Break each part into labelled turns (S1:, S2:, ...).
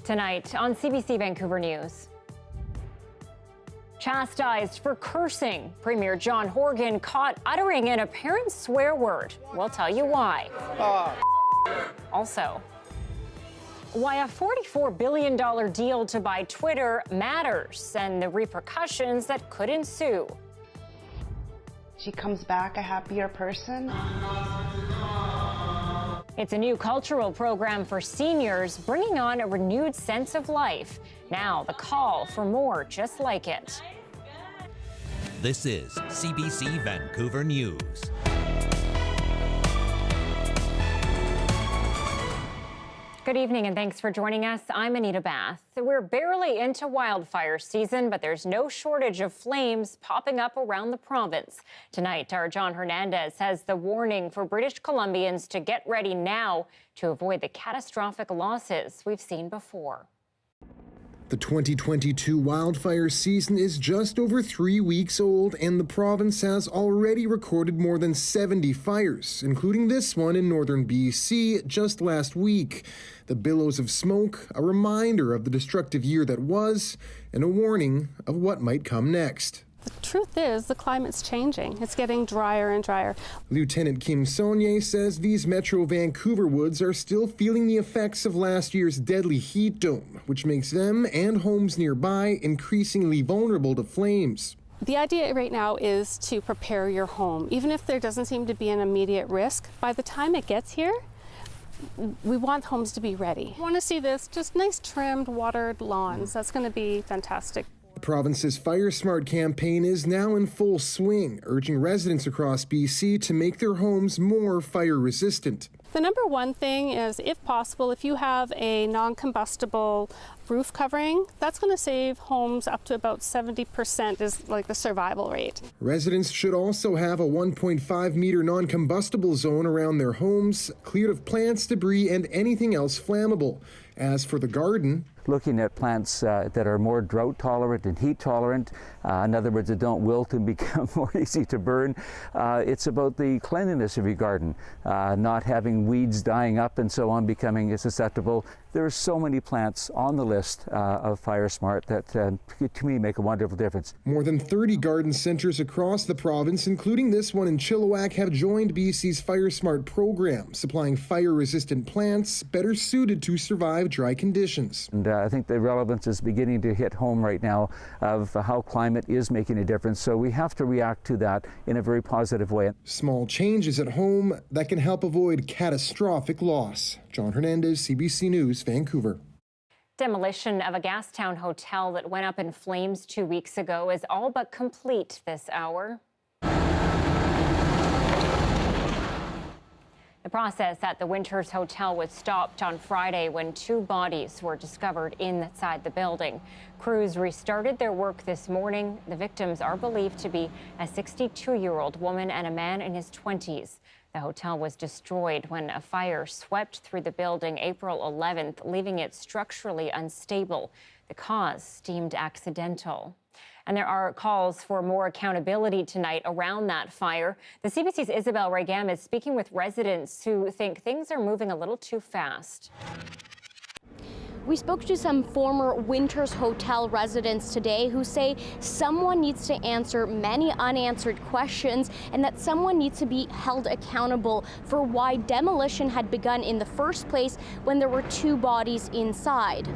S1: Tonight on CBC Vancouver News. Chastised for cursing, Premier John Horgan caught uttering an apparent swear word. We'll tell you why. Also, why a $44 billion deal to buy Twitter matters and the repercussions that could ensue.
S2: She comes back a happier person.
S1: It's a new cultural program for seniors, bringing on a renewed sense of life. Now, the call for more just like it.
S3: This is CBC Vancouver News.
S1: Good evening and thanks for joining us. I'm Anita Bathe. We're barely into wildfire season, but there's no shortage of flames popping up around the province. Tonight, our John Hernandez has the warning for British Columbians to get ready now to avoid the catastrophic losses we've seen before.
S4: The 2022 wildfire season is just over 3 weeks old, and the province has already recorded more than 70 fires, including this one in northern BC just last week. The billows of smoke, a reminder of the destructive year that was, and a warning of what might come next.
S5: The truth is, the climate's changing. It's getting drier and drier.
S4: Lieutenant Kim Saulnier says these Metro Vancouver woods are still feeling the effects of last year's deadly heat dome, which makes them and homes nearby increasingly vulnerable to flames.
S5: The idea right now is to prepare your home. Even if there doesn't seem to be an immediate risk, by the time it gets here, we want homes to be ready. We want to see this, just nice trimmed, watered lawns. That's going to be fantastic.
S4: The province's Fire Smart campaign is now in full swing, urging residents across BC to make their homes more fire resistant.
S5: The number one thing is, if possible, if you have a non-combustible roof covering, that's going to save homes up to about 70% is like the survival rate.
S4: Residents should also have a 1.5 meter non-combustible zone around their homes, cleared of plants, debris, and anything else flammable. As for the garden,
S6: looking at plants that are more drought tolerant and heat tolerant, in other words, that don't wilt and become more easy to burn. It's about the cleanliness of your garden, not having weeds dying up and so on, becoming susceptible. There are so many plants on the list of Fire Smart that, to me, make a wonderful difference.
S4: More than 30 garden centres across the province, including this one in Chilliwack, have joined BC's Fire Smart program, supplying fire-resistant plants better suited to survive dry conditions.
S6: And I think the relevance is beginning to hit home right now of how climate is making a difference. So we have to react to that in a very positive way.
S4: Small changes at home that can help avoid catastrophic loss. John Hernandez, CBC News, Vancouver.
S1: Demolition of a Gastown hotel that went up in flames 2 weeks ago is all but complete this hour. The process at the Winters Hotel was stopped on Friday when 2 bodies were discovered inside the building. Crews restarted their work this morning. The victims are believed to be a 62-year-old woman and a man in his 20s. The hotel was destroyed when a fire swept through the building April 11th, leaving it structurally unstable. The cause deemed accidental. And there are calls for more accountability tonight around that fire. The CBC's Isabel Regam is speaking with residents who think things are moving a little too fast.
S7: We spoke to some former Winters Hotel residents today who say someone needs to answer many unanswered questions and that someone needs to be held accountable for why demolition had begun in the first place when there were 2 bodies inside.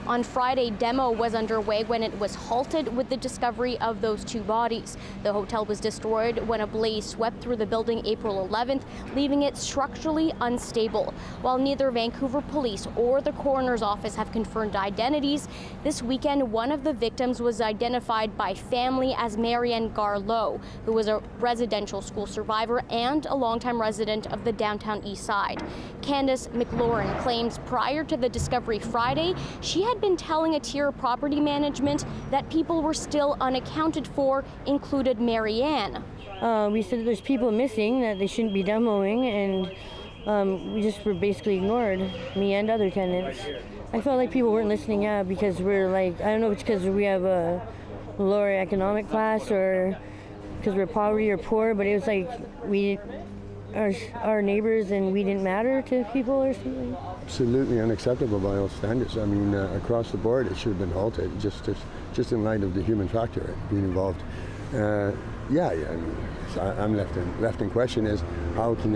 S7: On Friday, demo was underway when it was halted with the discovery of those 2 bodies. The hotel was destroyed when a blaze swept through the building April 11th, leaving it structurally unstable. While neither Vancouver Police or the coroner's office have confirmed identities, this weekend one of the victims was identified by family as Marianne Garlow, who was a residential school survivor and a longtime resident of the downtown east side. Candace McLaurin claims prior to the discovery Friday, she had been telling a tier of property management that people were still unaccounted for, included Marianne.
S8: We said there's people missing that they shouldn't be demoing, and we just were basically ignored, me and other tenants. I felt like people weren't listening up because we're like, I don't know if it's because we have a lower economic class or because we're poverty or poor, but it was like we, our neighbors, and we didn't matter to people or something.
S9: absolutely unacceptable by all standards. I mean, across the board, it should have been halted, just in light of the human factor being involved. I mean, so I'm left in question is how can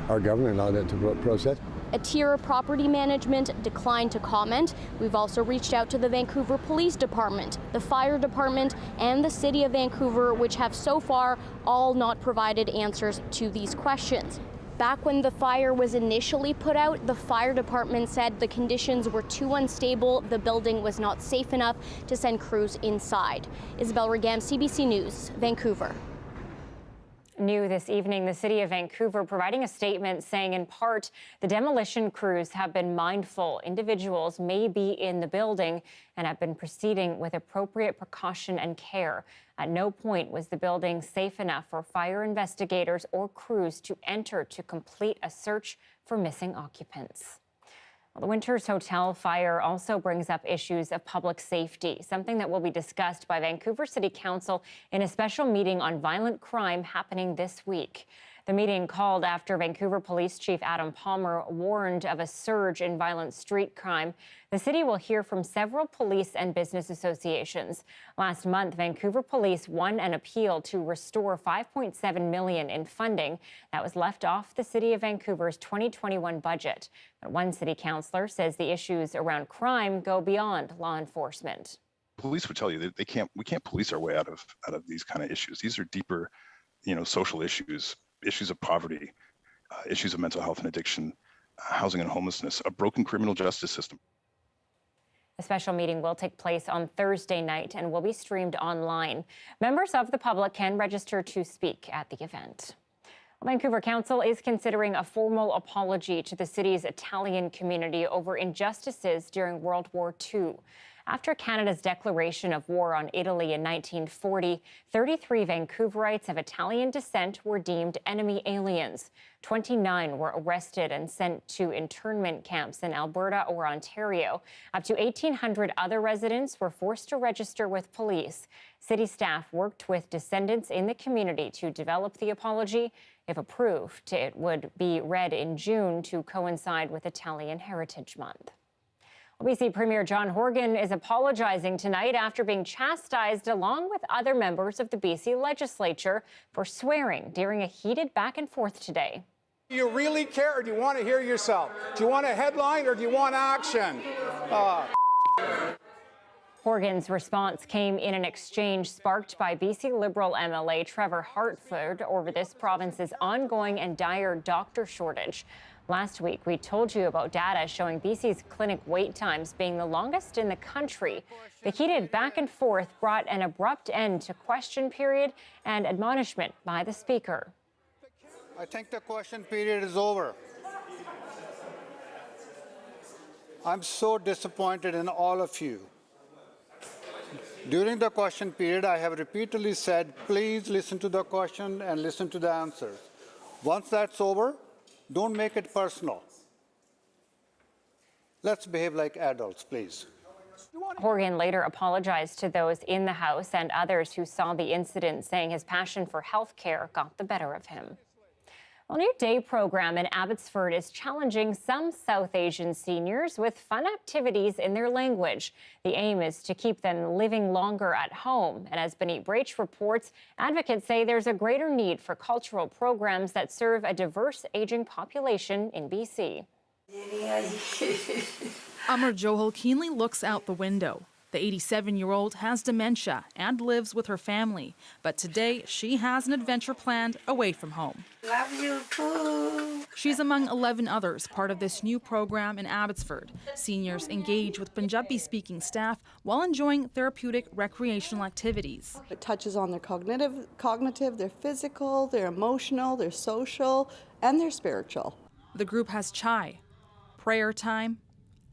S9: our government allow that to process?
S7: Atira Property Management declined to comment. We've also reached out to the Vancouver Police Department, the Fire Department, and the City of Vancouver, which have so far all not provided answers to these questions. Back when the fire was initially put out, the fire department said the conditions were too unstable, the building was not safe enough to send crews inside. Isabel Regam, CBC News, Vancouver.
S1: New this evening, the City of Vancouver providing a statement saying, in part, the demolition crews have been mindful individuals may be in the building and have been proceeding with appropriate precaution and care. At no point was the building safe enough for fire investigators or crews to enter to complete a search for missing occupants. Well, the Winters Hotel fire also brings up issues of public safety, something that will be discussed by Vancouver City Council in a special meeting on violent crime happening this week. The meeting called after Vancouver Police Chief Adam Palmer warned of a surge in violent street crime. The city will hear from several police and business associations. Last month, Vancouver Police won an appeal to restore $5.7 million in funding that was left off the City of Vancouver's 2021 budget. But one city councillor says the issues around crime go beyond law enforcement.
S10: Police would tell you that we can't police our way out of these kind of issues. These are deeper, social issues of poverty, issues of mental health and addiction, housing and homelessness, a broken criminal justice system.
S1: A special meeting will take place on Thursday night and will be streamed online. Members of the public can register to speak at the event. Vancouver Council is considering a formal apology to the city's Italian community over injustices during World War II. After Canada's declaration of war on Italy in 1940, 33 Vancouverites of Italian descent were deemed enemy aliens. 29 were arrested and sent to internment camps in Alberta or Ontario. Up to 1,800 other residents were forced to register with police. City staff worked with descendants in the community to develop the apology. If approved, it would be read in June to coincide with Italian Heritage Month. BC Premier John Horgan is apologizing tonight after being chastised along with other members of the BC legislature for swearing during a heated back and forth today.
S11: Do you really care, or do you want to hear yourself? Do you want a headline, or do you want action?
S1: Horgan's response came in an exchange sparked by BC Liberal MLA Trevor Hartford over this province's ongoing and dire doctor shortage. Last week, we told you about data showing BC's clinic wait times being the longest in the country. The heated back and forth brought an abrupt end to question period and admonishment by the Speaker.
S11: I think the question period is over. I'm so disappointed in all of you. During the question period, I have repeatedly said, please listen to the question and listen to the answers. Once that's over, don't make it personal. Let's behave like adults, please.
S1: Horgan later apologized to those in the House and others who saw the incident, saying his passion for health care got the better of him. A new day program in Abbotsford is challenging some South Asian seniors with fun activities in their language. The aim is to keep them living longer at home. And as Benit Brach reports, advocates say there's a greater need for cultural programs that serve a diverse aging population in BC.
S12: Amar Johal keenly looks out the window. The 87-year-old has dementia and lives with her family, but today she has an adventure planned away from home.
S13: Love you too.
S12: She's among 11 others part of this new program in Abbotsford. Seniors engage with Punjabi-speaking staff while enjoying therapeutic recreational activities.
S14: It touches on their cognitive, their physical, their emotional, their social, and their spiritual.
S12: The group has chai, prayer time,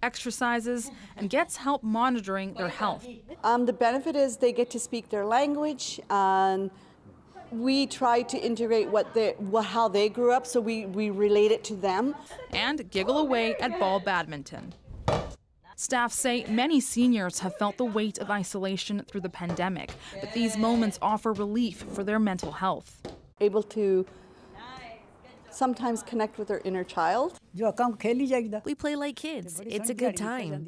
S12: exercises, and gets help monitoring their health.
S14: The benefit is they get to speak their language, and we try to integrate how they grew up, so we relate it to them.
S12: And giggle away at ball badminton. Staff say many seniors have felt the weight of isolation through the pandemic, but these moments offer relief for their mental health.
S14: Able to sometimes connect with their inner child.
S15: We play like kids. It's a good time.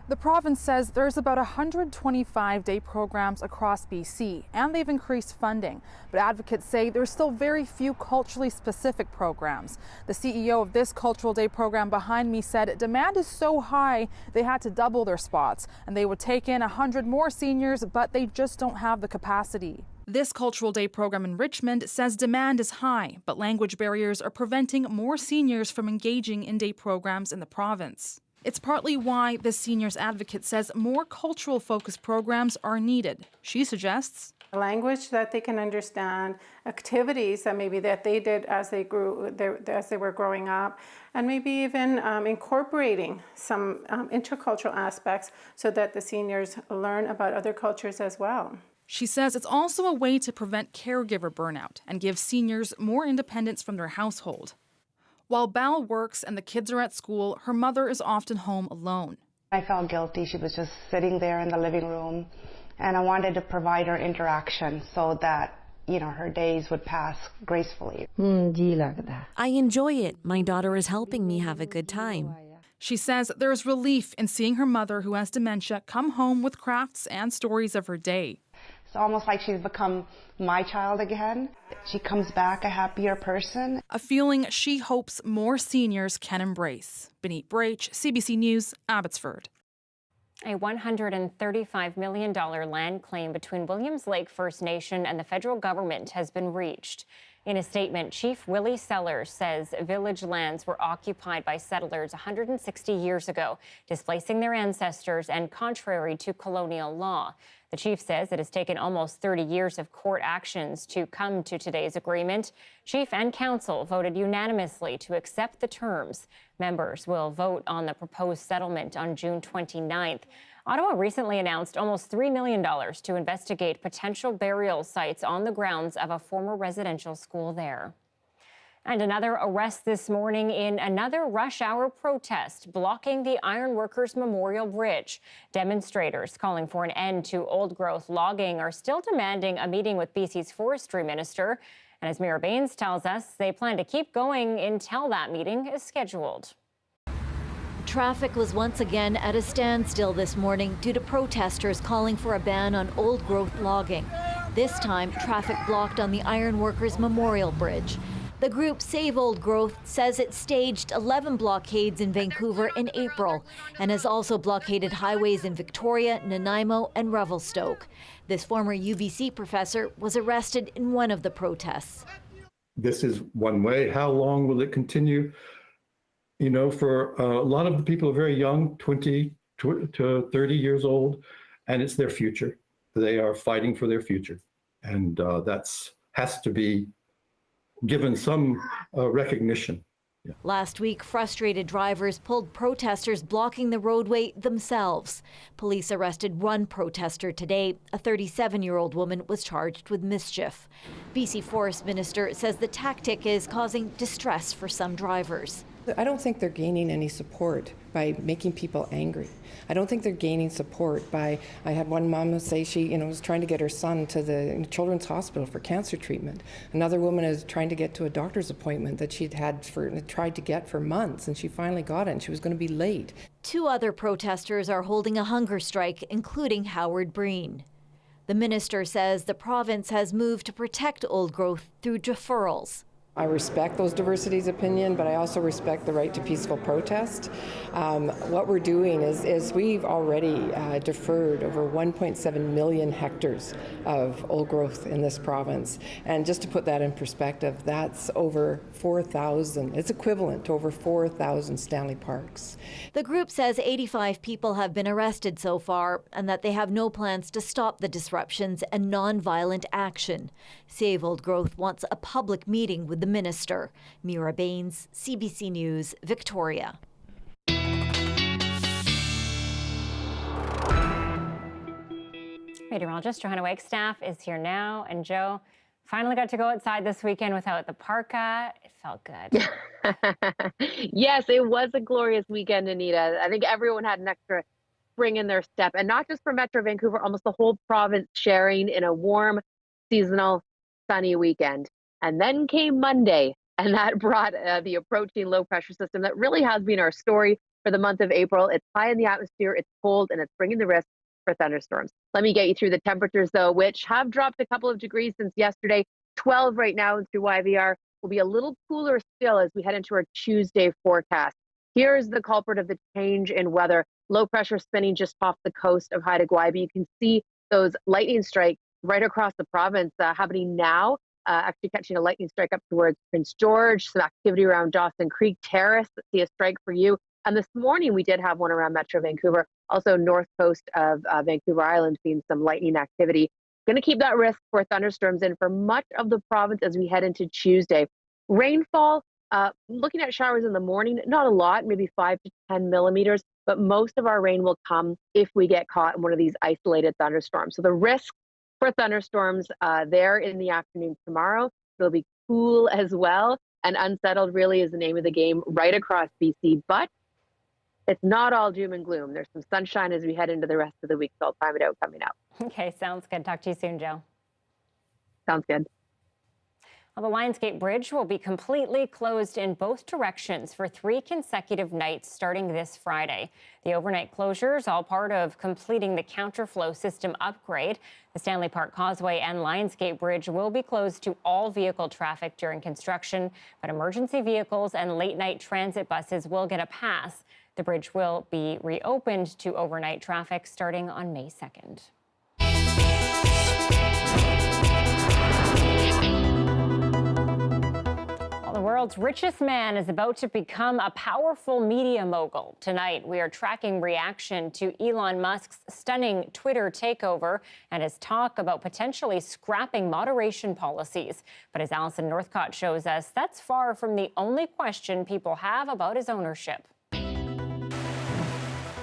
S12: The province says there's about 125 day programs across BC, and they've increased funding. But advocates say there's still very few culturally specific programs. The CEO of this cultural day program behind me said demand is so high they had to double their spots, and they would take in 100 more seniors, but they just don't have the capacity. This cultural day program in Richmond says demand is high, but language barriers are preventing more seniors from engaging in day programs in the province. It's partly why this seniors advocate says more cultural focused programs are needed. She suggests
S5: a language that they can understand, activities that maybe that they did as they were growing up, and maybe even incorporating some intercultural aspects so that the seniors learn about other cultures as well.
S12: She says it's also a way to prevent caregiver burnout and give seniors more independence from their household. While Bal works and the kids are at school, her mother is often home alone.
S2: I felt guilty. She was just sitting there in the living room, and I wanted to provide her interaction so that, her days would pass gracefully.
S15: I enjoy it. My daughter is helping me have a good time.
S12: She says there's relief in seeing her mother, who has dementia, come home with crafts and stories of her day.
S2: It's almost like she's become my child again. She comes back a happier person.
S12: A feeling she hopes more seniors can embrace. Benit Brach, CBC News, Abbotsford.
S1: A $135 million land claim between Williams Lake First Nation and the federal government has been reached. In a statement, Chief Willie Sellers says village lands were occupied by settlers 160 years ago, displacing their ancestors and contrary to colonial law. The chief says it has taken almost 30 years of court actions to come to today's agreement. Chief and council voted unanimously to accept the terms. Members will vote on the proposed settlement on June 29th. Ottawa recently announced almost $3 million to investigate potential burial sites on the grounds of a former residential school there. And another arrest this morning in another rush hour protest blocking the Ironworkers Memorial Bridge. Demonstrators calling for an end to old-growth logging are still demanding a meeting with BC's forestry minister. And as Mira Baines tells us, they plan to keep going until that meeting is scheduled.
S16: Traffic was once again at a standstill this morning due to protesters calling for a ban on old-growth logging. This time, traffic blocked on the Ironworkers Memorial Bridge. The group Save Old Growth says it staged 11 blockades in Vancouver in April and has also blockaded highways in Victoria, Nanaimo, and Revelstoke. This former UBC professor was arrested in one of the protests.
S17: This is one way. How long will it continue? For a lot of the people are very young, 20 to 30 years old, and it's their future. They are fighting for their future. And that's has to be given some recognition. Yeah.
S16: Last week, frustrated drivers pulled protesters blocking the roadway themselves. Police arrested one protester today. A 37-year-old woman was charged with mischief. BC Forest Minister says the tactic is causing distress for some drivers.
S18: I don't think they're gaining any support by making people angry. I don't think they're gaining support by, I had one mom say she was trying to get her son to the children's hospital for cancer treatment. Another woman is trying to get to a doctor's appointment that she'd tried to get for months, and she finally got it, and she was going to be late.
S16: Two other protesters are holding a hunger strike, including Howard Breen. The minister says the province has moved to protect old growth through deferrals.
S18: I respect those diversities opinion, but I also respect the right to peaceful protest. What we're doing is we've already deferred over 1.7 million hectares of old growth in this province. And just to put that in perspective, that's over 4,000. It's equivalent to over 4,000 Stanley Parks.
S16: The group says 85 people have been arrested so far and that they have no plans to stop the disruptions and non-violent action. Save Old Growth wants a public meeting with the minister. Mira Baines, CBC News, Victoria.
S1: Meteorologist Johanna Wagstaffe is here now. And Joe, finally got to go outside this weekend without the parka. It felt good.
S19: Yes, it was a glorious weekend, Anita. I think everyone had an extra spring in their step, and not just for Metro Vancouver, almost the whole province sharing in a warm, seasonal, sunny weekend. And then came Monday, and that brought the approaching low pressure system that really has been our story for the month of April. It's high in the atmosphere, it's cold, and it's bringing the risk for thunderstorms. Let me get you through the temperatures, though, which have dropped a couple of degrees since yesterday. 12 right now through YVR. Will be a little cooler still as we head into our Tuesday forecast. Here's the culprit of the change in weather. Low pressure spinning just off the coast of Haida Gwaii. You can see those lightning strikes right across the province happening now. Actually catching a lightning strike up towards Prince George, some activity around Dawson Creek Terrace. Let's see a strike for you. And this morning we did have one around Metro Vancouver, also north coast of Vancouver Island, seeing some lightning activity. Going to keep that risk for thunderstorms in for much of the province as we head into Tuesday. Rainfall, looking at showers in the morning, not a lot, maybe 5 to 10 millimeters, but most of our rain will come if we get caught in one of these isolated thunderstorms. So the risk for thunderstorms there in the afternoon tomorrow. It'll be cool as well, and unsettled really is the name of the game right across BC, but it's not all doom and gloom. There's some sunshine as we head into the rest of the week, so I'll time it out coming up.
S1: Okay, sounds good. Talk to you soon, Joe.
S19: Sounds good.
S1: Well, the Lionsgate Bridge will be completely closed in both directions for 3 consecutive nights starting this Friday. The overnight closures, all part of completing the counterflow system upgrade. The Stanley Park Causeway and Lionsgate Bridge will be closed to all vehicle traffic during construction, but emergency vehicles and late-night transit buses will get a pass. The bridge will be reopened to overnight traffic starting on May 2nd. The world's richest man is about to become a powerful media mogul. Tonight, we are tracking reaction to Elon Musk's stunning Twitter takeover and his talk about potentially scrapping moderation policies. But as Allison Northcott shows us, that's far from the only question people have about his ownership.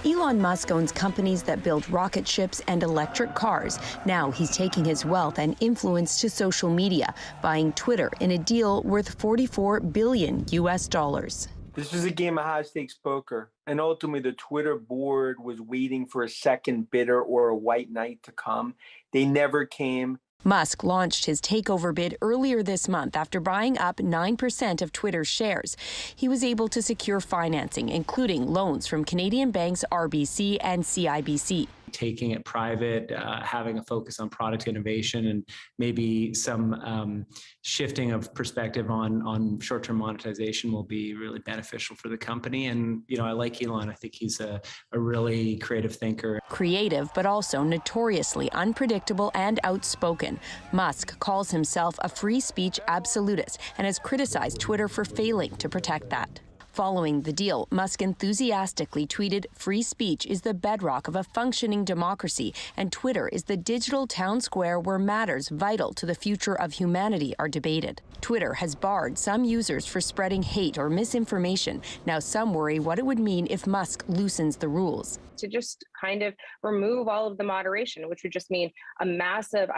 S20: Elon Musk owns companies that build rocket ships and electric cars. Now he's taking his wealth and influence to social media, buying Twitter in a deal worth $44 billion.
S21: This is a game of high-stakes poker, and ultimately the Twitter board was waiting for a second bidder or a white knight to come. They never came.
S20: Musk launched his takeover bid earlier this month after buying up 9% of Twitter's shares. He was able to secure financing, including loans from Canadian banks RBC and CIBC.
S22: Taking it private, having a focus on product innovation, and maybe some shifting of perspective on short-term monetization will be really beneficial for the company. And, you know, I like Elon. I think he's a really creative thinker.
S20: Creative, but also notoriously unpredictable and outspoken. Musk calls himself a free speech absolutist and has criticized Twitter for failing to protect that. Following the deal, Musk enthusiastically tweeted, "Free speech is the bedrock of a functioning democracy, and Twitter is the digital town square where matters vital to the future of humanity are debated." Twitter has barred some users for spreading hate or misinformation. Now some worry what it would mean if Musk loosens the rules.
S23: To just kind of remove all of the moderation, which would just mean a massive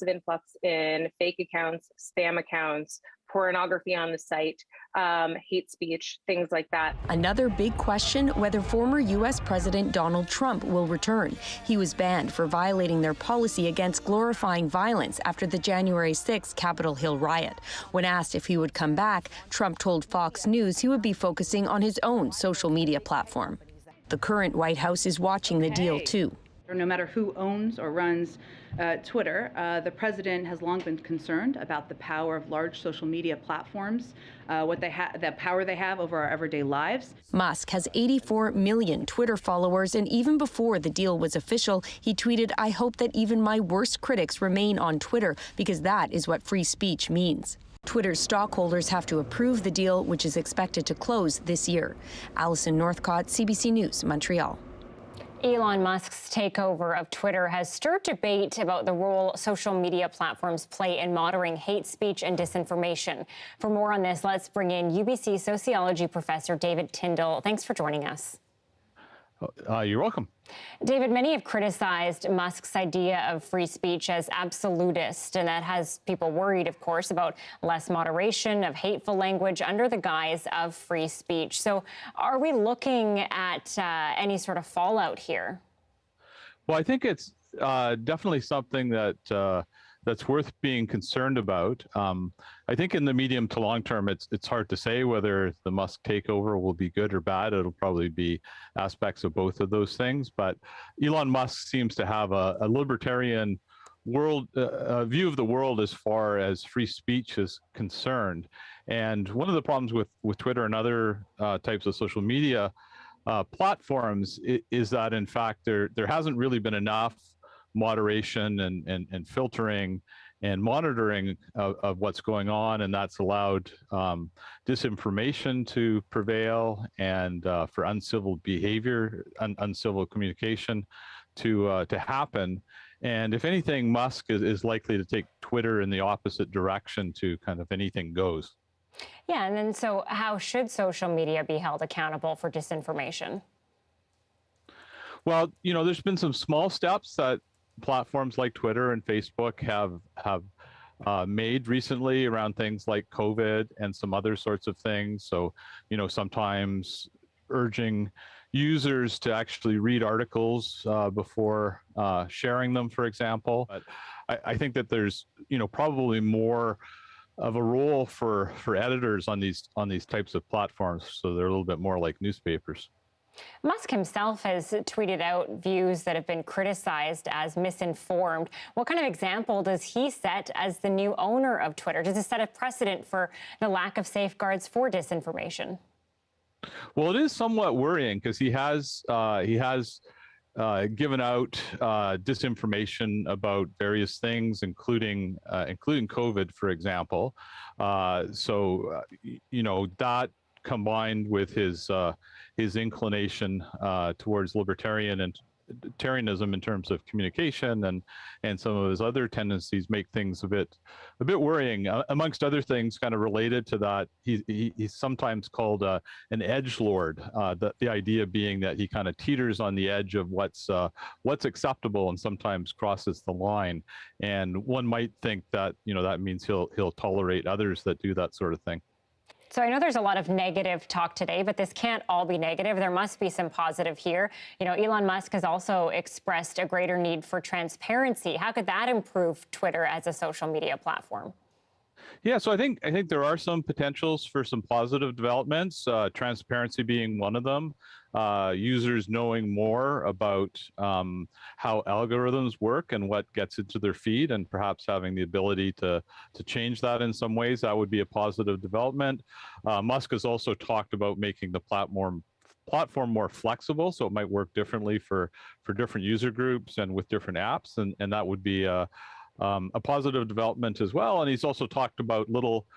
S23: influx in fake accounts, spam accounts, pornography on the site, hate speech, things like that.
S20: Another big question, whether former U.S. President Donald Trump will return. He was banned for violating their policy against glorifying violence after the January 6th Capitol Hill riot. When asked if he would come back, Trump told Fox News he would be focusing on his own social media platform. The current White House is watching the deal, too.
S24: No matter who owns or runs Twitter, the president has long been concerned about the power of large social media platforms, the power they have over our everyday lives.
S20: Musk has 84 million Twitter followers, and even before the deal was official, he tweeted, "I hope that even my worst critics remain on Twitter, because that is what free speech means." Twitter's stockholders have to approve the deal, which is expected to close this year. Allison Northcott, CBC News, Montreal.
S1: Elon Musk's takeover of Twitter has stirred debate about the role social media platforms play in moderating hate speech and disinformation. For more on this, let's bring in UBC sociology professor David Tyndall. Thanks for joining us.
S25: You're welcome.
S1: David, many have criticized Musk's idea of free speech as absolutist, and that has people worried, of course, about less moderation of hateful language under the guise of free speech. So are we looking at any sort of fallout here?
S25: Well, I think it's definitely something that that's worth being concerned about. I think in the medium to long term, it's hard to say whether the Musk takeover will be good or bad. It'll probably be aspects of both of those things. But Elon Musk seems to have a libertarian world view of the world as far as free speech is concerned. And one of the problems with Twitter and other types of social media platforms is that, in fact, there hasn't really been enough moderation and filtering and monitoring of what's going on, and that's allowed disinformation to prevail and for uncivil behavior, uncivil communication to happen. And if anything, Musk is likely to take Twitter in the opposite direction to kind of anything goes.
S1: Yeah, and then so how should social media be held accountable for disinformation?
S25: Well, there's been some small steps that platforms like Twitter and Facebook have made recently around things like COVID and some other sorts of things. So, sometimes urging users to actually read articles before sharing them, for example. But I think that there's, probably more of a role for editors on these types of platforms, so they're a little bit more like newspapers.
S1: Musk himself has tweeted out views that have been criticized as misinformed. What kind of example does he set as the new owner of Twitter? Does it set a precedent for the lack of safeguards for disinformation?
S25: Well, it is somewhat worrying because he has given out disinformation about various things, including COVID, for example. That combined with his inclination towards libertarianism in terms of communication and some of his other tendencies make things a bit worrying. Amongst other things, kind of related to that, he's sometimes called an edgelord. The idea being that he kind of teeters on the edge of what's acceptable and sometimes crosses the line. And one might think that that means he'll tolerate others that do that sort of thing.
S1: So I know there's a lot of negative talk today, but this can't all be negative. There must be some positive here. Elon Musk has also expressed a greater need for transparency. How could that improve Twitter as a social media platform?
S25: Yeah, so I think there are some potentials for some positive developments, transparency being one of them. Users knowing more about how algorithms work and what gets into their feed, and perhaps having the ability to change that in some ways. That would be a positive development. Musk has also talked about making the platform more flexible, so it might work differently for different user groups and with different apps, and that would be a positive development as well. And he's also talked about little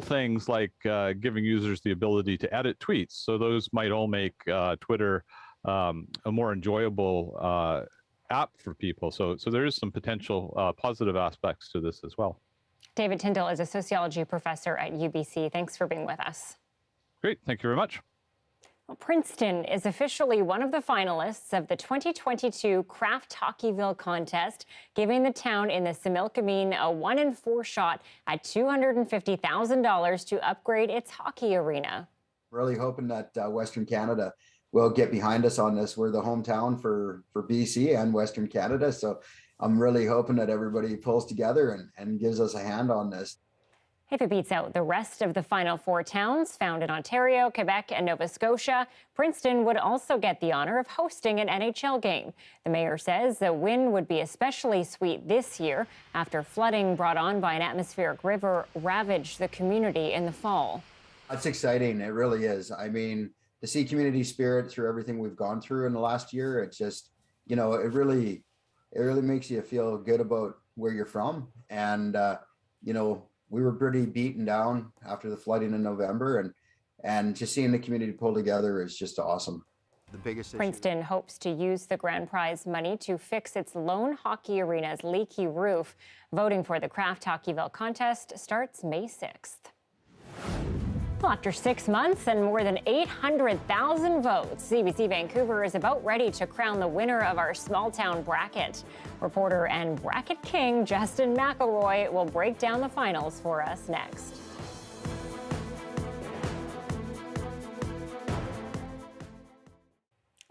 S25: things like giving users the ability to edit tweets. So those might all make Twitter a more enjoyable app for people. So there is some potential positive aspects to this as well.
S1: David Tyndall is a sociology professor at UBC. Thanks for being with us.
S25: Great. Thank you very much.
S1: Well, Princeton is officially one of the finalists of the 2022 Craft Hockeyville contest, giving the town in the Similkameen a 1-in-4 shot at $250,000 to upgrade its hockey arena.
S3: Really hoping that Western Canada will get behind us on this. We're the hometown for BC and Western Canada, so I'm really hoping that everybody pulls together and gives us a hand on this.
S1: If it beats out the rest of the Final Four towns found in Ontario, Quebec, and Nova Scotia, Princeton would also get the honor of hosting an NHL game. The mayor says the win would be especially sweet this year after flooding brought on by an atmospheric river ravaged the community in the fall.
S3: That's exciting. It really is. I mean, to see community spirit through everything we've gone through in the last year, it's just, it really makes you feel good about where you're from. And, we were pretty beaten down after the flooding in November, and just seeing the community pull together is just awesome. The biggest
S1: Princeton hopes to use the grand prize money to fix its lone hockey arena's leaky roof. Voting for the Craft Hockeyville contest starts May 6th. Well, after 6 months and more than 800,000 votes, CBC Vancouver is about ready to crown the winner of our small town bracket. Reporter and bracket king Justin McElroy will break down the finals for us next.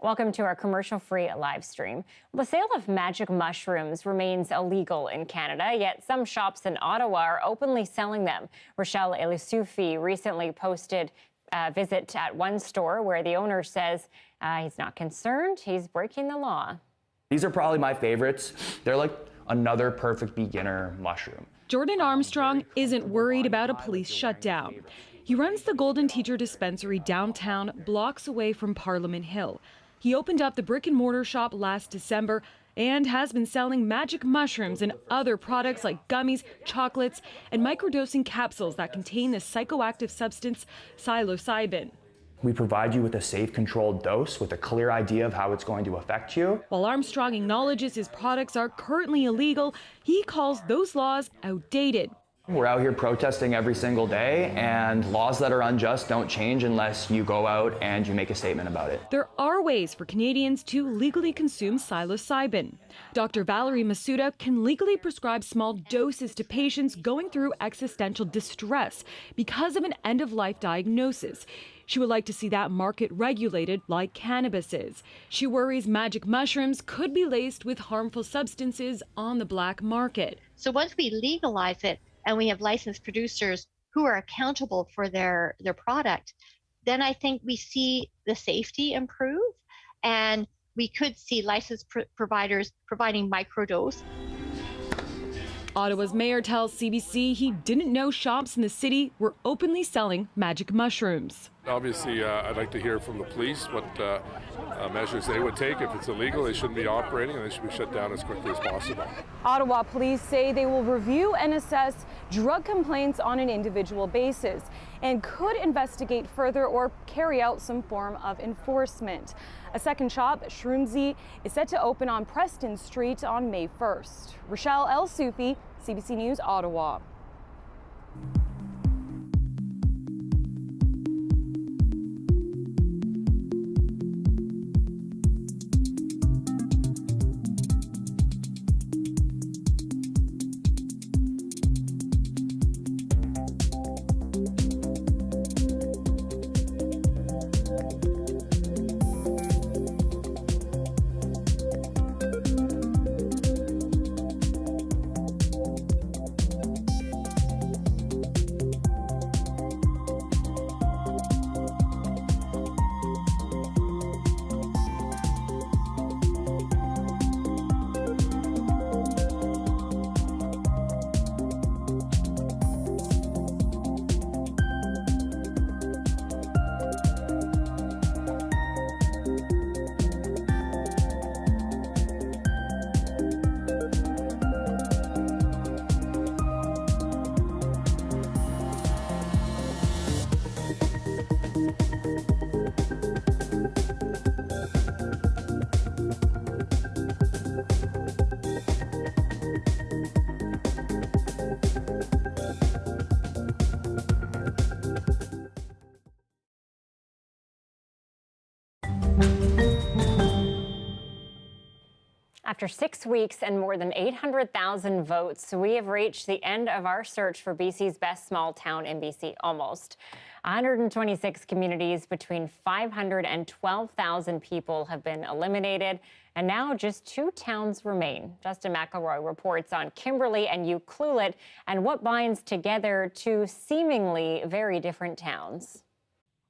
S1: Welcome to our commercial-free live stream. The sale of magic mushrooms remains illegal in Canada, yet some shops in Ottawa are openly selling them. Rochelle Elisoufi recently posted a visit at one store where the owner says he's not concerned, he's breaking the law.
S4: These are probably my favorites. They're like another perfect beginner mushroom.
S6: Jordan Armstrong isn't worried about a police shutdown. He runs the Golden Teacher dispensary downtown, blocks away from Parliament Hill. He opened up the brick-and-mortar shop last December and has been selling magic mushrooms and other products like gummies, chocolates, and microdosing capsules that contain the psychoactive substance psilocybin.
S4: We provide you with a safe, controlled dose with a clear idea of how it's going to affect you.
S6: While Armstrong acknowledges his products are currently illegal, he calls those laws outdated.
S4: We're out here protesting every single day, and laws that are unjust don't change unless you go out and you make a statement about it.
S6: There are ways for Canadians to legally consume psilocybin. Dr. Valerie Masuda can legally prescribe small doses to patients going through existential distress because of an end-of-life diagnosis. She would like to see that market regulated like cannabis is. She worries magic mushrooms could be laced with harmful substances on the black market.
S7: So once we legalize it, and we have licensed producers who are accountable for their product, then I think we see the safety improve, and we could see licensed providers providing microdose.
S6: Ottawa's mayor tells CBC he didn't know shops in the city were openly selling magic mushrooms.
S8: Obviously, I'd like to hear from the police what measures they would take. If it's illegal, they shouldn't be operating, and they should be shut down as quickly as possible.
S9: Ottawa police say they will review and assess drug complaints on an individual basis and could investigate further or carry out some form of enforcement. A second shop, Shroomsy, is set to open on Preston Street on May 1st. Rochelle Elisoufi, CBC News, Ottawa.
S1: After 6 weeks and more than 800,000 votes, we have reached the end of our search for BC's best small town in BC, almost. 126 communities between 500 and 12,000 people have been eliminated, and now just 2 towns remain. Justin McElroy reports on Kimberley and Ucluelet and what binds together 2 seemingly very different towns.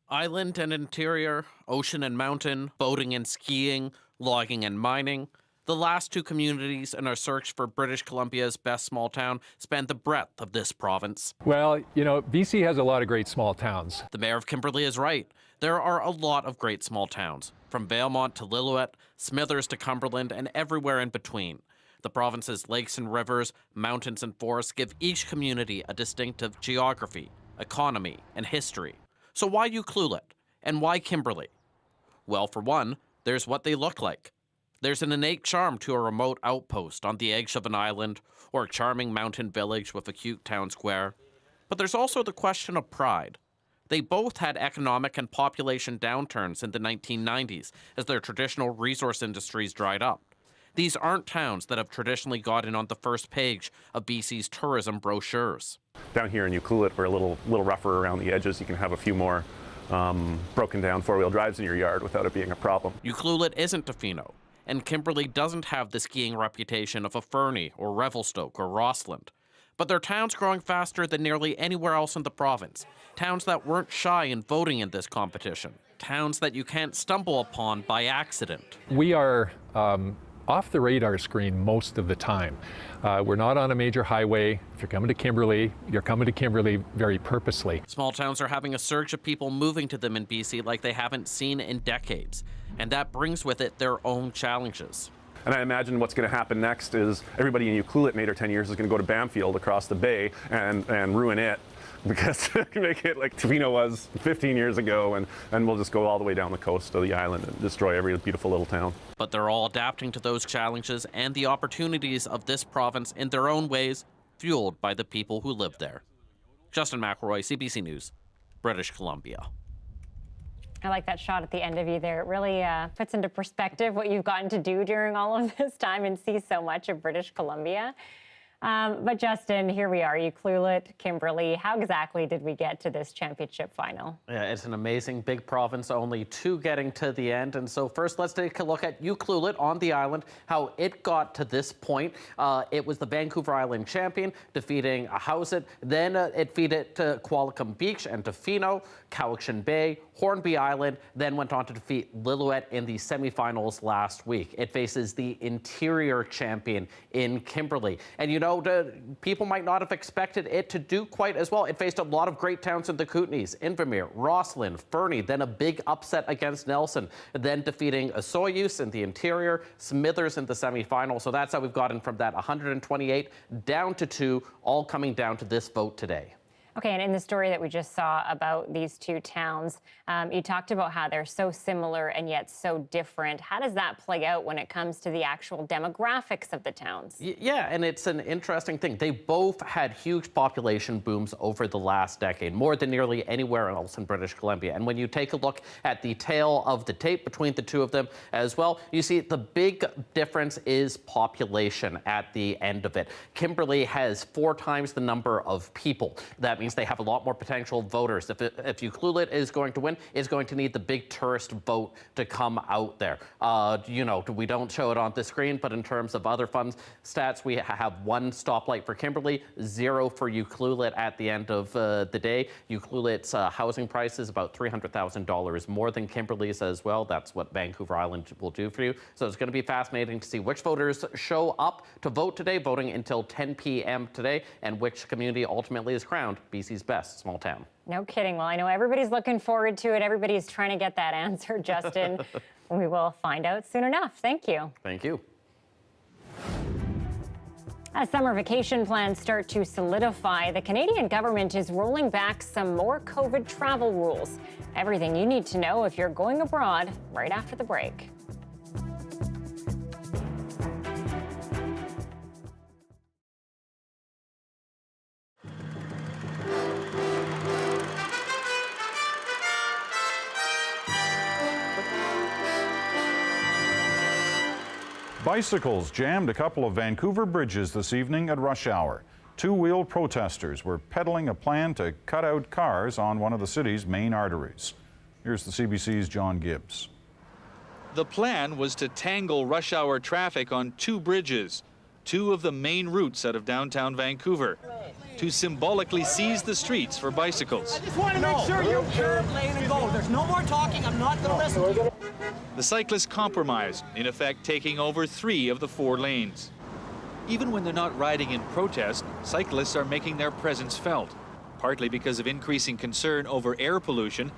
S26: Island and interior, ocean and mountain, boating and skiing, logging and mining. The last 2 communities in our search for British Columbia's best small town span the breadth of this province.
S27: Well, BC has a lot of great small towns.
S26: The mayor of Kimberley is right. There are a lot of great small towns, from Valemount to Lillooet, Smithers to Cumberland, and everywhere in between. The province's lakes and rivers, mountains and forests give each community a distinctive geography, economy, and history. So why Ucluelet? And why Kimberley? Well, for one, there's what they look like. There's an innate charm to a remote outpost on the edge of an island or a charming mountain village with a cute town square. But there's also the question of pride. They both had economic and population downturns in the 1990s as their traditional resource industries dried up. These aren't towns that have traditionally gotten on the first page of BC's tourism brochures.
S28: Down here in Ucluelet, we're a little rougher around the edges. You can have a few more
S2: broken down four-wheel drives in your yard without it being a problem.
S26: Ucluelet isn't Tofino, and Kimberley doesn't have the skiing reputation of a Fernie or Revelstoke or Rossland. But they're towns growing faster than nearly anywhere else in the province. Towns that weren't shy in voting in this competition. Towns that you can't stumble upon by accident.
S27: We are off the radar screen most of the time. We're not on a major highway. If you're coming to Kimberley, you're coming to Kimberley very purposely.
S26: Small towns are having a surge of people moving to them in BC like they haven't seen in decades. And that brings with it their own challenges.
S2: And I imagine what's going to happen next is everybody in Ucluelet in 8 or 10 years is going to go to Bamfield across the bay and ruin it, because make it like Tofino was 15 years ago, and we'll just go all the way down the coast of the island and destroy every beautiful little town.
S26: But they're all adapting to those challenges and the opportunities of this province in their own ways, fueled by the people who live there. Justin McElroy, CBC News, British Columbia.
S1: I like that shot at the end of you there. It really puts into perspective what you've gotten to do during all of this time and see so much of British Columbia. But Justin, here we are, Ucluelet, Kimberley. How exactly did we get to this championship final?
S26: Yeah, it's an amazing big province, only 2 getting to the end. And so first, let's take a look at Ucluelet on the island, how it got to this point. It was the Vancouver Island champion, defeating Ahousaht. Then it defeated Qualicum Beach and Tofino, Cowichan Bay, Hornby Island, then went on to defeat Lillooet in the semifinals last week. It faces the interior champion in Kimberley. And you know, people might not have expected it to do quite as well. It faced a lot of great towns in the Kootenays, Invermere, Rossland, Fernie, then a big upset against Nelson, then defeating Osoyoos in the interior, Smithers in the semifinal. So that's how we've gotten from that 128 down to 2, all coming down to this vote today.
S1: Okay, and in the story that we just saw about these 2 towns, you talked about how they're so similar and yet so different. How does that play out when it comes to the actual demographics of the towns?
S26: Yeah, and it's an interesting thing. They both had huge population booms over the last decade, more than nearly anywhere else in British Columbia. And when you take a look at the tail of the tape between the 2 of them as well, you see the big difference is population at the end of it. Kimberley has 4 times the number of people. That means they have a lot more potential voters. If Ucluelet is going to win, it's going to need the big tourist vote to come out there. You know, we don't show it on the screen, but in terms of other fun stats, we have 1 stoplight for Kimberley, 0 for Ucluelet at the end of the day. Ucluelet's housing price is about $300,000 more than Kimberley's as well. That's what Vancouver Island will do for you. So it's going to be fascinating to see which voters show up to vote today, voting until 10 p.m. today, and which community ultimately is crowned BC's best small town.
S1: No kidding. Well, I know everybody's looking forward to it. Everybody's trying to get that answer, Justin. We will find out soon enough. Thank you.
S26: Thank you.
S1: As summer vacation plans start to solidify, the Canadian government is rolling back some more COVID travel rules. Everything you need to know if you're going abroad right after the break.
S5: Bicycles jammed a couple of Vancouver bridges this evening at rush hour. 2-wheeled protesters were peddling a plan to cut out cars on one of the city's main arteries. Here's the CBC's John Gibbs.
S10: The plan was to tangle rush hour traffic on 2 bridges, 2 of the main routes out of downtown Vancouver, to symbolically seize the streets for bicycles.
S11: I just want to make sure you curb lane and go. There's no more talking. I'm not going to listen.
S10: The cyclists compromised, in effect taking over 3 of the 4 lanes. Even when they're not riding in protest, cyclists are making their presence felt, partly because of increasing concern over air pollution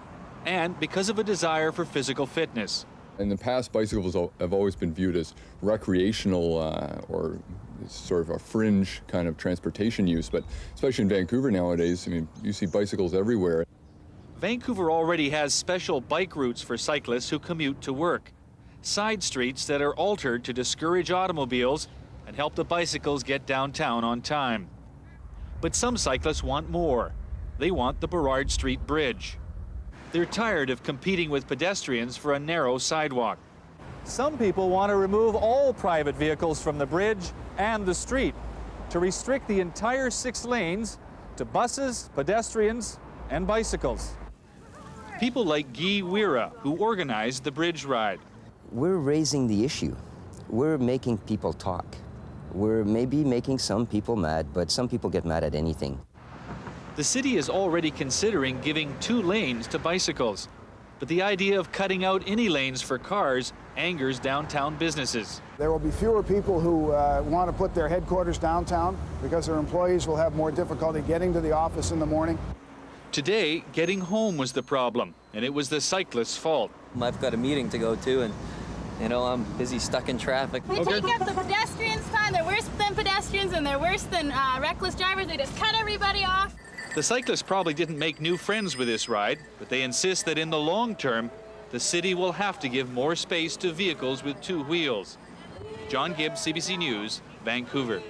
S10: and because of a desire for physical fitness.
S13: In the past, bicycles have always been viewed as recreational or sort of a fringe kind of transportation use, but especially in Vancouver nowadays, I mean, you see bicycles everywhere.
S10: Vancouver already has special bike routes for cyclists who commute to work, side streets that are altered to discourage automobiles and help the bicycles get downtown on time. But some cyclists want more. They want the Burrard Street Bridge. They're tired of competing with pedestrians for a narrow sidewalk.
S14: Some people want to remove all private vehicles from the bridge and the street to restrict the entire 6 lanes to buses, pedestrians, and bicycles.
S10: People like Guy Wira, who organized the bridge ride.
S12: We're raising the issue. We're making people talk. We're maybe making some people mad, but some people get mad at anything.
S10: The city is already considering giving 2 lanes to bicycles. But the idea of cutting out any lanes for cars angers downtown businesses.
S15: There will be fewer people who want to put their headquarters downtown because their employees will have more difficulty getting to the office in the morning.
S10: Today, getting home was the problem, and it was the cyclists' fault.
S16: I've got a meeting to go to, and I'm busy stuck in traffic.
S17: We take up the pedestrians' time. They're worse than pedestrians, and they're worse than reckless drivers. They just cut everybody off.
S10: The cyclists probably didn't make new friends with this ride, but they insist that in the long term, the city will have to give more space to vehicles with 2 wheels. John Gibbs, CBC News, Vancouver.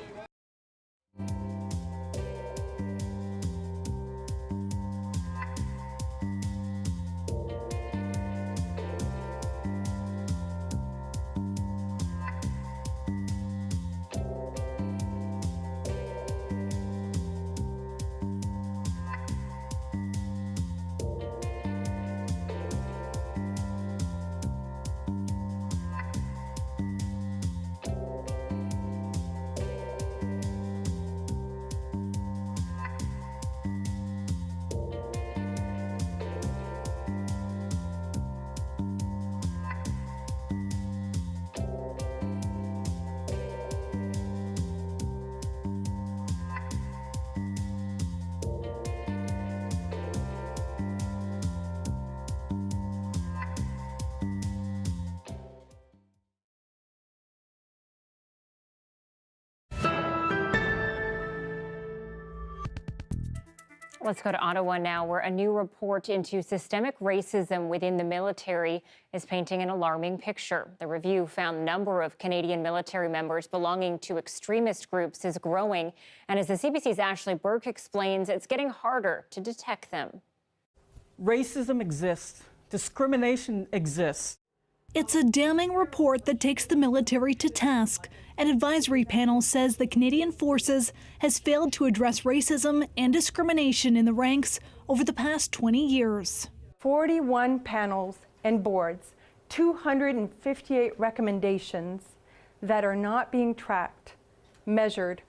S1: Let's go to Ottawa now, where a new report into systemic racism within the military is painting an alarming picture. The review found the number of Canadian military members belonging to extremist groups is growing. And as the CBC's Ashley Burke explains, it's getting harder to detect them.
S11: Racism exists. Discrimination exists.
S18: It's a damning report that takes the military to task. An advisory panel says the Canadian Forces has failed to address racism and discrimination in the ranks over the past 20 years.
S9: 41 panels and boards, 258 recommendations that are not being tracked, measured,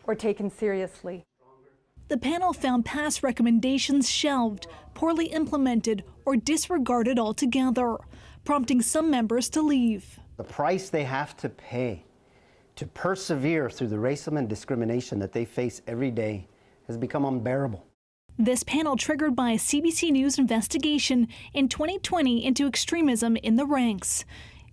S9: or taken seriously.
S18: The panel found past recommendations shelved, poorly implemented, or disregarded altogether, prompting some members to leave.
S19: The price they have to pay to persevere through the racism and discrimination that they face every day has become unbearable.
S18: This panel triggered by a CBC News investigation in 2020 into extremism in the ranks.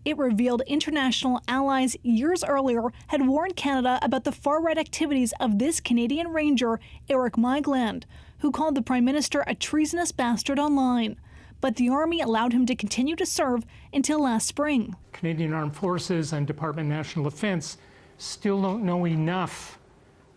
S18: It revealed international allies years earlier had warned Canada about the far-right activities of this Canadian Ranger, Eric Migland, who called the Prime Minister a treasonous bastard online. But the Army allowed him to continue to serve until last spring.
S21: Canadian Armed Forces and Department of National Defence still don't know enough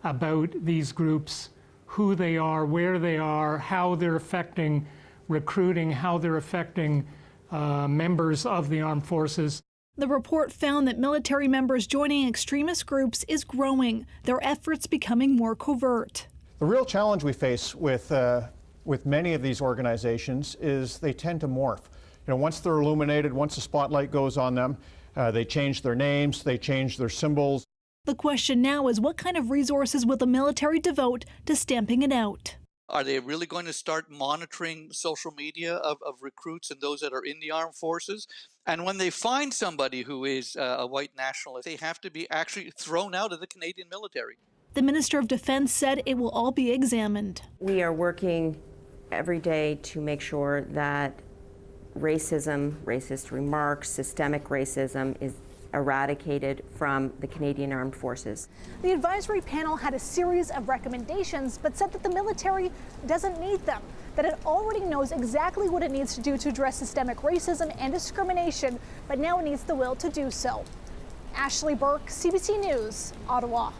S21: about these groups, who they are, where they are, how they're affecting recruiting, how they're affecting members of the armed forces.
S18: The report found that military members joining extremist groups is growing, their efforts becoming more covert.
S28: The real challenge we face with many of these organizations is they tend to morph. Once they're illuminated, once the spotlight goes on them, they change their names, they change their symbols.
S18: The question now is, what kind of resources will the military devote to stamping it out?
S29: Are they really going to start monitoring social media of recruits and those that are in the armed forces? And when they find somebody who is a white nationalist, they have to be actually thrown out of the Canadian military.
S18: The Minister of Defence said it will all be examined.
S30: We are working every day to make sure that racism, racist remarks, systemic racism is eradicated from the Canadian Armed Forces.
S18: The advisory panel had a series of recommendations, but said that the military doesn't need them, that it already knows exactly what it needs to do to address systemic racism and discrimination, but now it needs the will to do so. Ashley Burke, CBC News, Ottawa.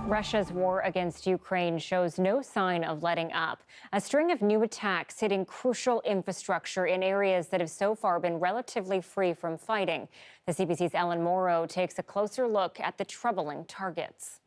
S1: Russia's war against Ukraine shows no sign of letting up. A string of new attacks hitting crucial infrastructure in areas that have so far been relatively free from fighting. The CBC's Ellen Morrow takes a closer look at the troubling targets.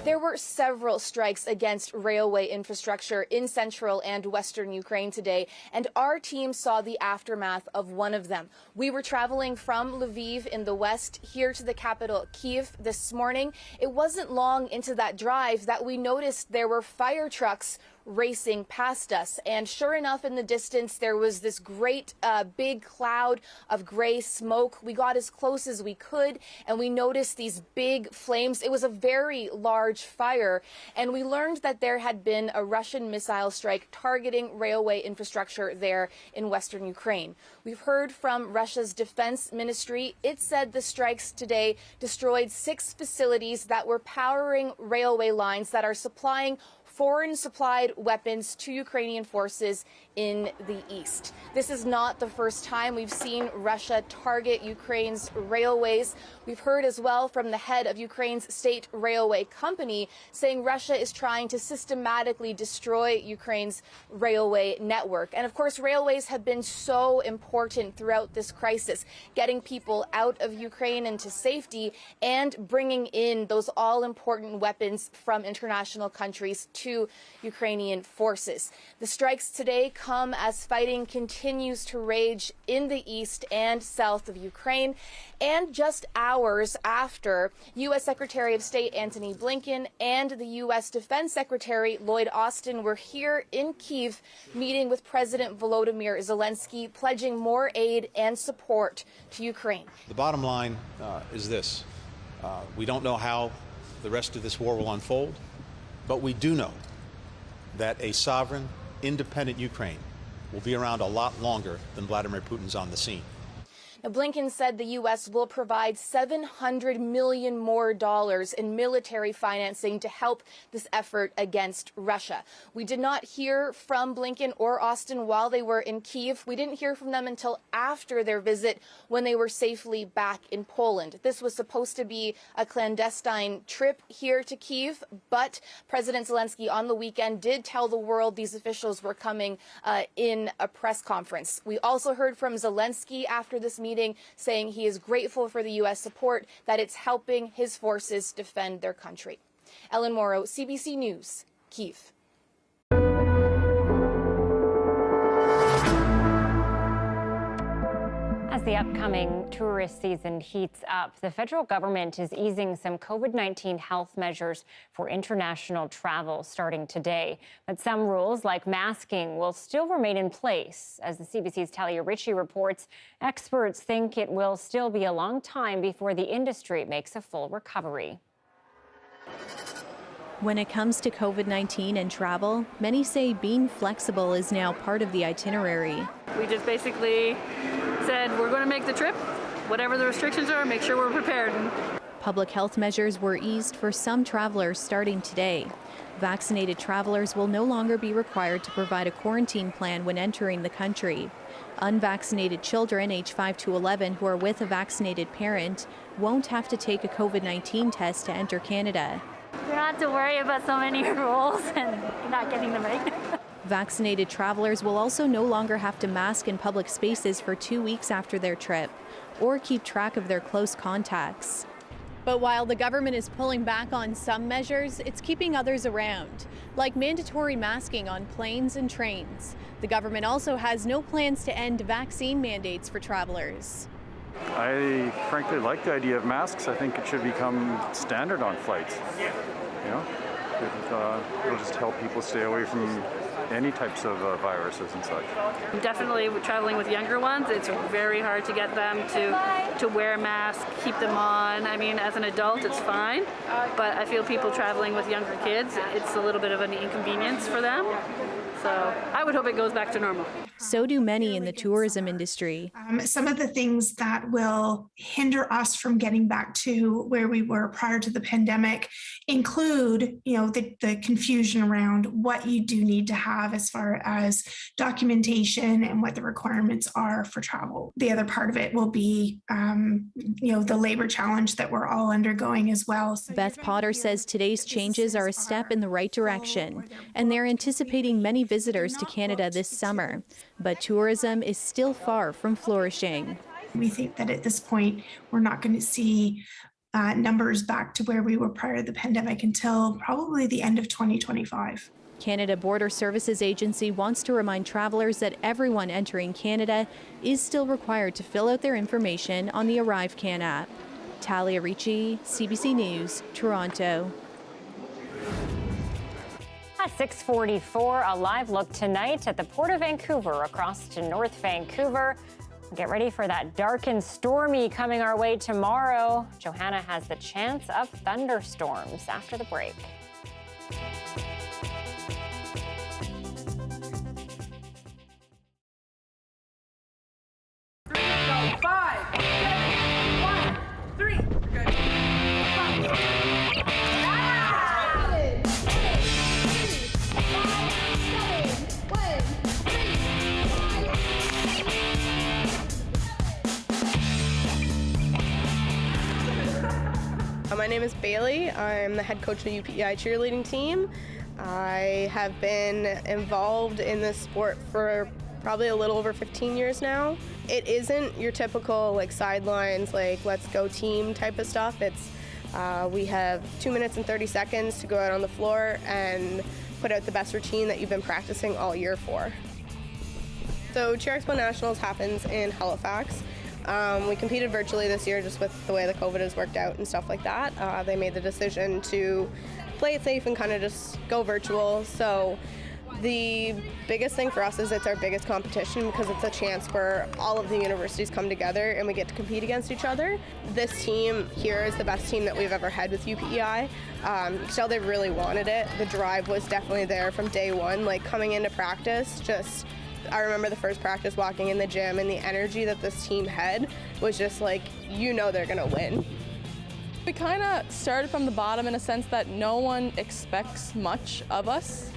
S3: There were several strikes against railway infrastructure in central and western Ukraine today, and our team saw the aftermath of one of them. We were traveling from Lviv in the west here to the capital, Kyiv, this morning. It wasn't long into that drive that we noticed there were fire trucks racing past us, and sure enough, in the distance there was this great big cloud of gray smoke. We got as close as we could and we noticed these big flames. It was a very large fire, and we learned that there had been a Russian missile strike targeting railway infrastructure there in western Ukraine. We've heard from Russia's defense ministry. It said the strikes today destroyed 6 facilities that were powering railway lines that are supplying foreign-supplied weapons to Ukrainian forces in the east. This is not the first time we've seen Russia target Ukraine's railways. We've heard as well from the head of Ukraine's state railway company saying Russia is trying to systematically destroy Ukraine's railway network. And of course, railways have been so important throughout this crisis, getting people out of Ukraine into safety and bringing in those all-important weapons from international countries to Ukrainian forces. The strikes today come as fighting continues to rage in the east and south of Ukraine, and just hours after U.S. Secretary of State Antony Blinken and the U.S. Defense Secretary Lloyd Austin were here in Kyiv meeting with President Volodymyr Zelensky, pledging more aid and support to Ukraine.
S4: The bottom line is this. We don't know how the rest of this war will unfold, but we do know that a sovereign, independent Ukraine will be around a lot longer than Vladimir Putin's on the scene.
S3: Now, Blinken said the U.S. will provide $700 million more in military financing to help this effort against Russia. We did not hear from Blinken or Austin while they were in Kyiv. We didn't hear from them until after their visit when they were safely back in Poland. This was supposed to be a clandestine trip here to Kyiv, but President Zelensky on the weekend did tell the world these officials were coming in a press conference. We also heard from Zelensky after this meeting saying he is grateful for the U.S. support, that it's helping his forces defend their country. Ellen Morrow, CBC News, Kyiv.
S1: As the upcoming tourist season heats up, the federal government is easing some COVID-19 health measures for international travel starting today. But some rules, like masking, will still remain in place. As the CBC's Talia Ritchie reports, experts think it will still be a long time before the industry makes a full recovery.
S6: When it comes to COVID-19 and travel, many say being flexible is now part of the itinerary.
S7: We just basically said we're going to make the trip. Whatever the restrictions are, make sure we're prepared.
S6: Public health measures were eased for some travelers starting today. Vaccinated travelers will no longer be required to provide a quarantine plan when entering the country. Unvaccinated children aged 5 to 11 who are with a vaccinated parent won't have to take a COVID-19 test to enter Canada.
S8: You don't have to worry about so many rules and not getting them right.
S6: Vaccinated travelers will also no longer have to mask in public spaces for 2 weeks after their trip or keep track of their close contacts.
S20: But while the government is pulling back on some measures, it's keeping others around, like mandatory masking on planes and trains. The government also has no plans to end vaccine mandates for travelers.
S22: I frankly like the idea of masks. I think it should become standard on flights. You know, it'll just help people stay away from any types of viruses and such.
S8: Definitely traveling with younger ones, it's very hard to get them to wear a mask, keep them on. I mean, as an adult, it's fine, but I feel people traveling with younger kids, it's a little bit of an inconvenience for them. So I would hope it goes back to normal.
S6: So do many in the tourism industry.
S23: Some of the things that will hinder us from getting back to where we were prior to the pandemic include, the confusion around what you do need to have as far as documentation and what the requirements are for travel. The other part of it will be, the labor challenge that we're all undergoing as well. So
S6: Beth Potter says today's changes are a step in the right direction, and they're anticipating many visitors to Canada this summer. But tourism is still far from flourishing.
S23: We think that at this point, we're not going to see numbers back to where we were prior to the pandemic until probably the end of 2025.
S6: Canada Border Services Agency wants to remind travelers that everyone entering Canada is still required to fill out their information on the ArriveCan app. Talia Ricci, CBC News, Toronto.
S1: At 6:44, a live look tonight at the Port of Vancouver across to North Vancouver. Get ready for that dark and stormy coming our way tomorrow. Johanna has the chance of thunderstorms after the break.
S2: My name is Bailey. I'm the head coach of the UPEI cheerleading team. I have been involved in this sport for probably a little over 15 years now. It isn't your typical sidelines, let's go team type of stuff. It's we have 2 minutes and 30 seconds to go out on the floor and put out the best routine that you've been practicing all year for. So Cheer Expo Nationals happens in Halifax. We competed virtually this year just with the way the COVID has worked out and stuff like that. They made the decision to play it safe and kind of just go virtual. So the biggest thing for us is it's our biggest competition because it's a chance where all of the universities come together and we get to compete against each other. This team here is the best team that we've ever had with UPEI. You can tell they really wanted it. The drive was definitely there from day one. Coming into practice, I remember the first practice walking in the gym and the energy that this team had was just they're gonna win.
S5: We kind of started from the bottom in a sense that no one expects much of us.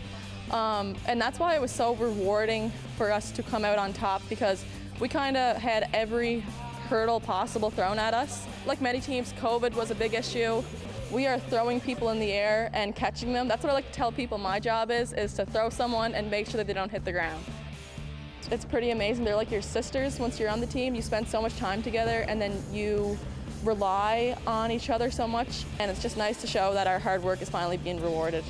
S5: And that's why it was so rewarding for us to come out on top because we kind of had every hurdle possible thrown at us. Like many teams, COVID was a big issue. We are throwing people in the air and catching them. That's what I like to tell people my job is to throw someone and make sure that they don't hit the ground. It's pretty amazing. They're like your sisters once you're on the team. You spend so much time together and then you rely on each other so much. And it's just nice to show that our hard work is finally being rewarded.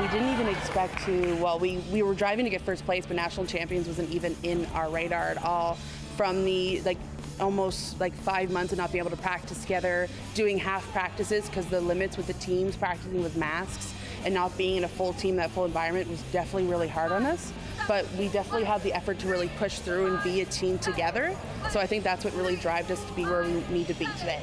S12: We didn't even expect to, we were driving to get first place, but national champions wasn't even in our radar at all. From the almost 5 months of not being able to practice together, doing half practices because the limits with the teams practicing with masks and not being in a full team, that full environment was definitely really hard on us. But we definitely had the effort to really push through and be a team together. So I think that's what really drives us to be where we need to be today.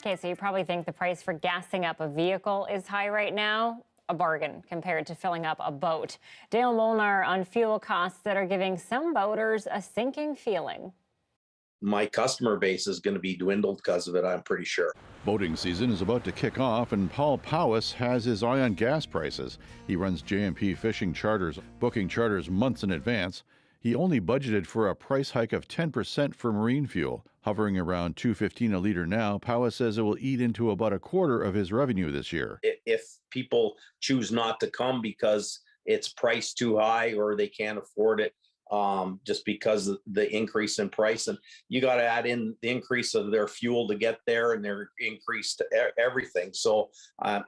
S1: Okay, so you probably think the price for gassing up a vehicle is high right now. A bargain compared to filling up a boat. Dale Molnar on fuel costs that are giving some boaters a sinking feeling.
S13: My customer base is going to be dwindled because of it, I'm pretty sure.
S14: Boating season is about to kick off, and Paul Powis has his eye on gas prices. He runs J&P Fishing Charters, booking charters months in advance. He only budgeted for a price hike of 10% for marine fuel. Hovering around $2.15 a litre now, Powis says it will eat into about a quarter of his revenue this year.
S13: If people choose not to come because it's priced too high or they can't afford it, just because of the increase in price, and you got to add in the increase of their fuel to get there and their increase to everything. So, I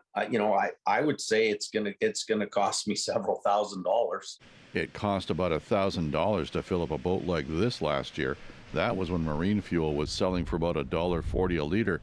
S13: would say it's gonna cost me several $1,000s.
S14: It cost about $1,000 to fill up a boat like this last year. That was when marine fuel was selling for about $1.40 a litre.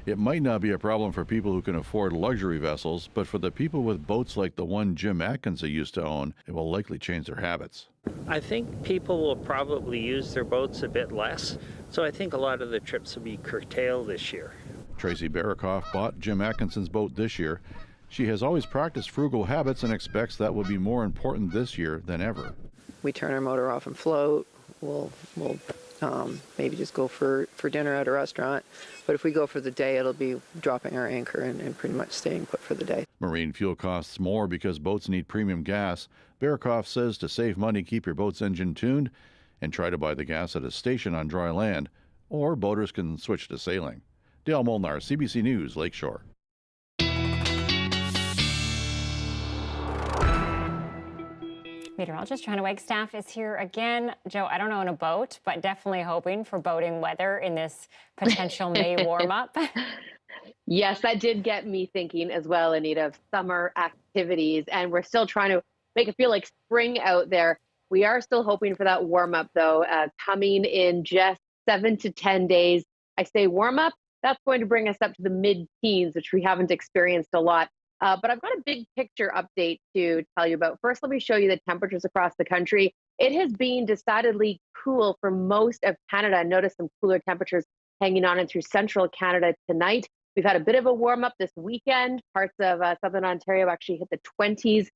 S14: It might not be a problem for people who can afford luxury vessels, but for the people with boats like the one Jim Atkinson used to own, it will likely change their habits.
S9: I think people will probably use their boats a bit less, so I think a lot of the trips will be curtailed this year.
S14: Tracy Barrakoff bought Jim Atkinson's boat this year. She has always practiced frugal habits and expects that will be more important this year than ever.
S10: We turn our motor off and float. We'll maybe just go for dinner at a restaurant. But if we go for the day, it'll be dropping our anchor and pretty much staying put for the day.
S14: Marine fuel costs more because boats need premium gas. Barrakoff says to save money, keep your boat's engine tuned and try to buy the gas at a station on dry land, or boaters can switch to sailing. Dale Molnar, CBC News, Lakeshore.
S1: Meteorologist Johanna Wagstaffe is here again. Joe, I don't own a boat, but definitely hoping for boating weather in this potential May warm-up.
S11: Yes, that did get me thinking as well, Anita, of summer activities. And we're still trying to make it feel like spring out there. We are still hoping for that warm-up, though, coming in just 7 to 10 days. I say warm-up, that's going to bring us up to the mid-teens, which we haven't experienced a lot. But I've got a big picture update to tell you about. First, let me show you the temperatures across the country. It has been decidedly cool for most of Canada. Notice some cooler temperatures hanging on in through central Canada tonight. We've had a bit of a warm up this weekend. Parts of southern Ontario actually hit the 20s.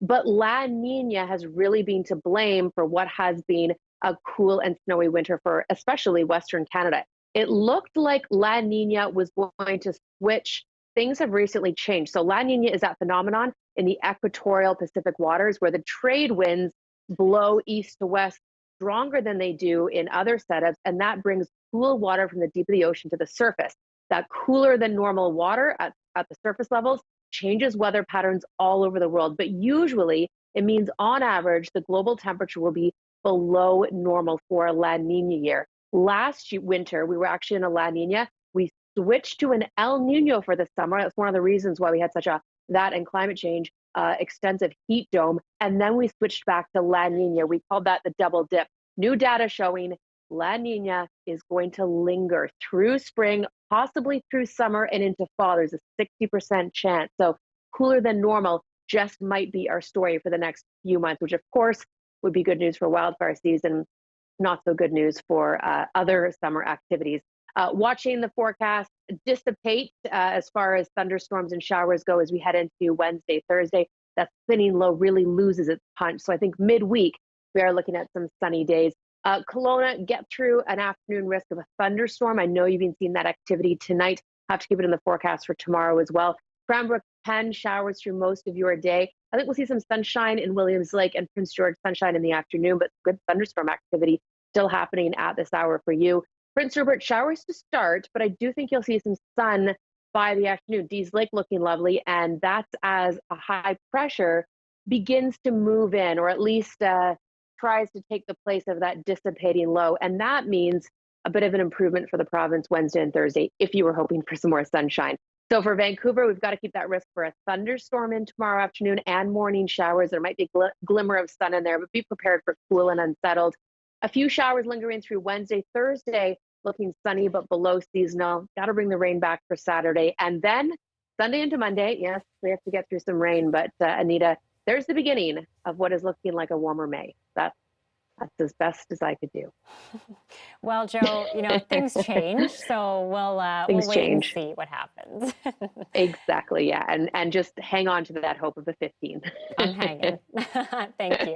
S11: But La Nina has really been to blame for what has been a cool and snowy winter for especially Western Canada. It looked like La Nina was going to switch. Things have recently changed. So La Nina is that phenomenon in the equatorial Pacific waters where the trade winds blow east to west stronger than they do in other setups, and that brings cool water from the deep of the ocean to the surface. That cooler than normal water at the surface levels changes weather patterns all over the world, but usually it means on average the global temperature will be below normal for a La Nina year. Last winter, we were actually in a La Nina. We switched to an El Nino for the summer. That's one of the reasons why we had such that and climate change, extensive heat dome. And then we switched back to La Nina. We called that the double dip. New data showing La Nina is going to linger through spring, possibly through summer and into fall. There's a 60% chance. So cooler than normal just might be our story for the next few months, which of course would be good news for wildfire season, not so good news for other summer activities. Watching the forecast dissipate as far as thunderstorms and showers go as we head into Wednesday, Thursday. That thinning low really loses its punch. So I think midweek, we are looking at some sunny days. Kelowna, get through an afternoon risk of a thunderstorm. I know you've been seeing that activity tonight. Have to keep it in the forecast for tomorrow as well. Cranbrook, 10 showers through most of your day. I think we'll see some sunshine in Williams Lake and Prince George, sunshine in the afternoon, but good thunderstorm activity still happening at this hour for you. Prince Rupert, showers to start, but I do think you'll see some sun by the afternoon. Dease Lake looking lovely, and that's as a high pressure begins to move in, or at least tries to take the place of that dissipating low. And that means a bit of an improvement for the province Wednesday and Thursday if you were hoping for some more sunshine. So for Vancouver, we've got to keep that risk for a thunderstorm in tomorrow afternoon and morning showers. There might be a glimmer of sun in there, but be prepared for cool and unsettled. A few showers lingering through Wednesday, Thursday, looking sunny but below seasonal. Got to bring the rain back for Saturday. And then Sunday into Monday, yes, we have to get through some rain. But Anita, there's the beginning of what is looking like a warmer May. That's as best as I could do.
S1: Well, Joe, things change, so we'll wait and see what happens.
S11: Exactly, yeah, and just hang on to that hope of the 15th.
S1: I'm hanging. Thank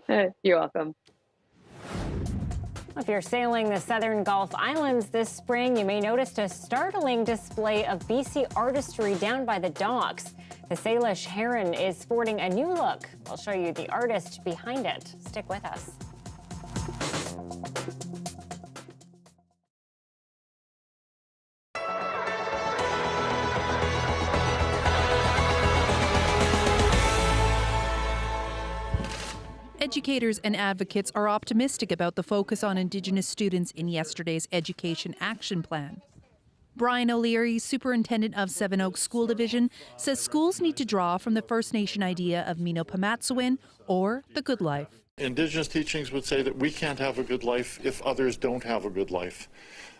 S1: you.
S11: You're welcome.
S1: If you're sailing the southern Gulf Islands this spring, you may notice a startling display of BC artistry down by the docks. The Salish Heron is sporting a new look. We'll show you the artist behind it. Stick with us.
S15: Educators and advocates are optimistic about the focus on Indigenous students in yesterday's Education Action Plan. Brian O'Leary, superintendent of Seven Oaks School Division, says schools need to draw from the First Nation idea of Mino Pamatsuin, or the good life.
S16: Indigenous teachings would say that we can't have a good life if others don't have a good life.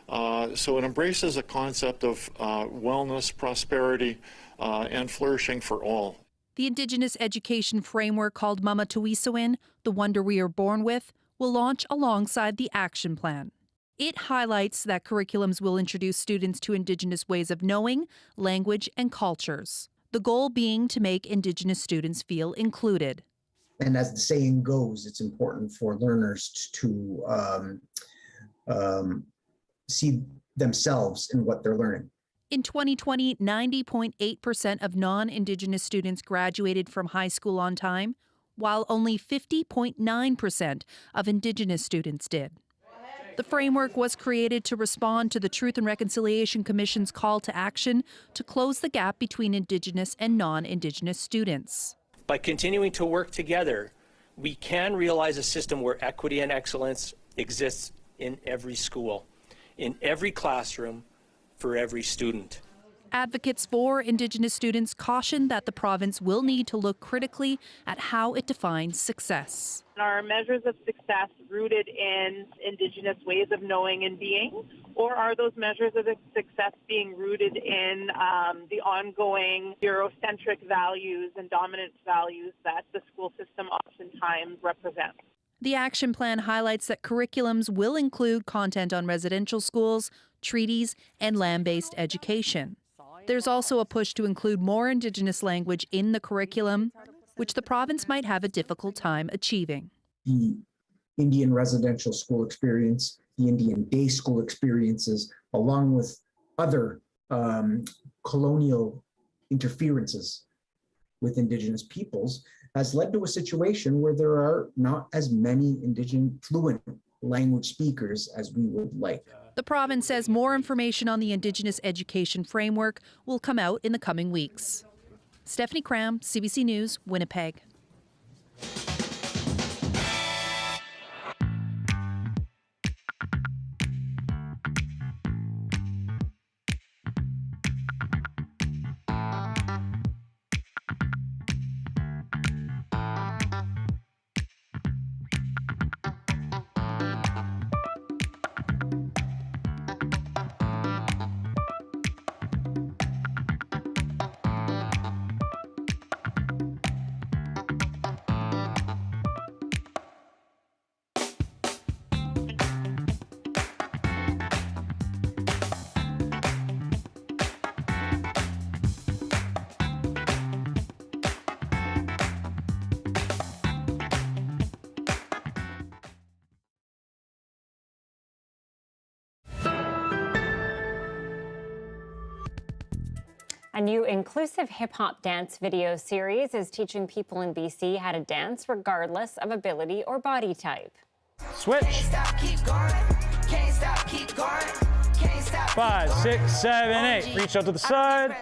S16: So it embraces a concept of wellness, prosperity, and flourishing for all.
S15: The Indigenous education framework called Mama Tuisawin, the wonder we are born with, will launch alongside the action plan. It highlights that curriculums will introduce students to Indigenous ways of knowing, language, and cultures. The goal being to make Indigenous students feel included.
S17: And as the saying goes, it's important for learners to see themselves in what they're learning.
S15: In 2020, 90.8% of non-Indigenous students graduated from high school on time, while only 50.9% of Indigenous students did. The framework was created to respond to the Truth and Reconciliation Commission's call to action to close the gap between Indigenous and non-Indigenous students.
S19: By continuing to work together, we can realize a system where equity and excellence exists in every school, in every classroom, for every student.
S15: Advocates for Indigenous students caution that the province will need to look critically at how it defines success.
S21: Are measures of success rooted in Indigenous ways of knowing and being, or are those measures of success being rooted in the ongoing Eurocentric values and dominant values that the school system oftentimes represents?
S15: The action plan highlights that curriculums will include content on residential schools, treaties, and land-based education. There's also a push to include more Indigenous language in the curriculum, which the province might have a difficult time achieving.
S17: The Indian residential school experience, the Indian day school experiences, along with other colonial interferences with Indigenous peoples, has led to a situation where there are not as many Indigenous fluent language speakers as we would like.
S15: The province says more information on the Indigenous education framework will come out in the coming weeks. Stephanie Cram, CBC News, Winnipeg.
S1: A new inclusive hip-hop dance video series is teaching people in BC how to dance regardless of ability or body type.
S24: Switch. Can't stop, keep going. Can't stop, keep going. Can't stop, 5, 6, 7, 8. Reach out to the side.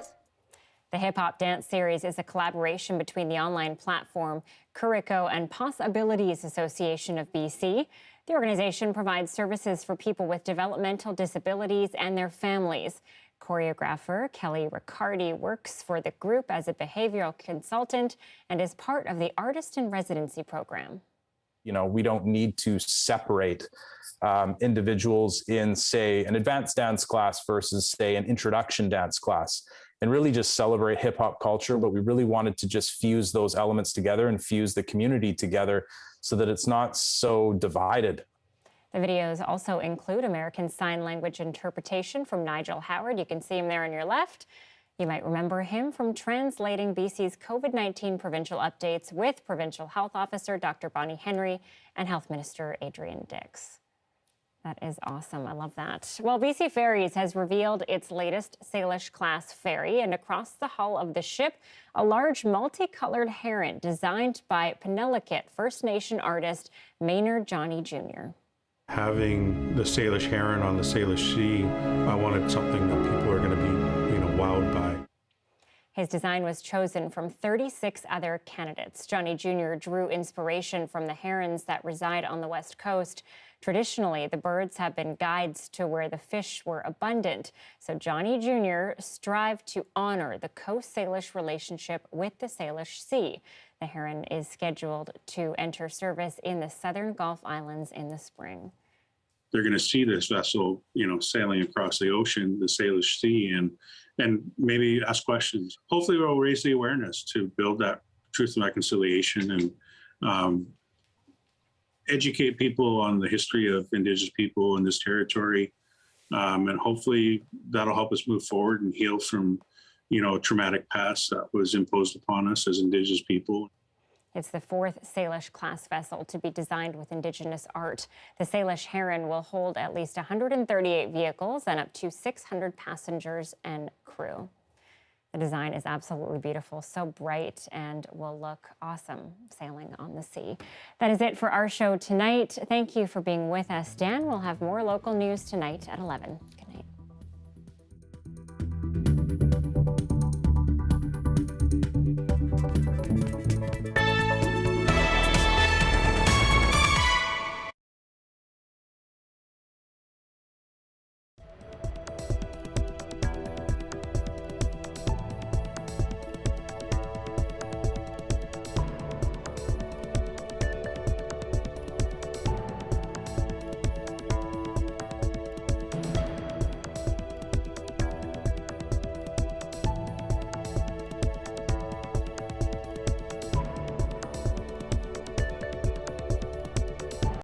S1: The hip-hop dance series is a collaboration between the online platform Curico and Possibilities Association of BC. The organization provides services for people with developmental disabilities and their families. Choreographer Kelly Riccardi works for the group as a behavioral consultant and is part of the Artist in Residency program.
S25: You know, we don't need to separate individuals in, say, an advanced dance class versus, say, an introduction dance class, and really just celebrate hip hop culture. But we really wanted to just fuse those elements together and fuse the community together so that it's not so divided.
S1: The videos also include American Sign Language interpretation from Nigel Howard. You can see him there on your left. You might remember him from translating BC's COVID-19 provincial updates with Provincial Health Officer Dr. Bonnie Henry and Health Minister Adrian Dix. That is awesome. I love that. Well, BC Ferries has revealed its latest Salish class ferry, and across the hull of the ship, a large multicolored heron designed by Penelakut First Nation artist Maynard Johnny Jr.
S26: Having the Salish Heron on the Salish Sea, I wanted something that people are going to be, wowed by.
S1: His design was chosen from 36 other candidates. Johnny Jr. drew inspiration from the herons that reside on the West Coast. Traditionally, the birds have been guides to where the fish were abundant. So Johnny Jr. strived to honor the Coast-Salish relationship with the Salish Sea. The heron is scheduled to enter service in the southern Gulf Islands in the spring.
S3: They're going to see this vessel, sailing across the ocean, the Salish Sea, and maybe ask questions. Hopefully we'll raise the awareness to build that truth and reconciliation and educate people on the history of Indigenous people in this territory. And hopefully that'll help us move forward and heal from, a traumatic past that was imposed upon us as Indigenous people.
S1: It's the 4th Salish class vessel to be designed with Indigenous art. The Salish Heron will hold at least 138 vehicles and up to 600 passengers and crew. The design is absolutely beautiful, so bright, and will look awesome sailing on the sea. That is it for our show tonight. Thank you for being with us. Dan will have more local news tonight at 11. Good night.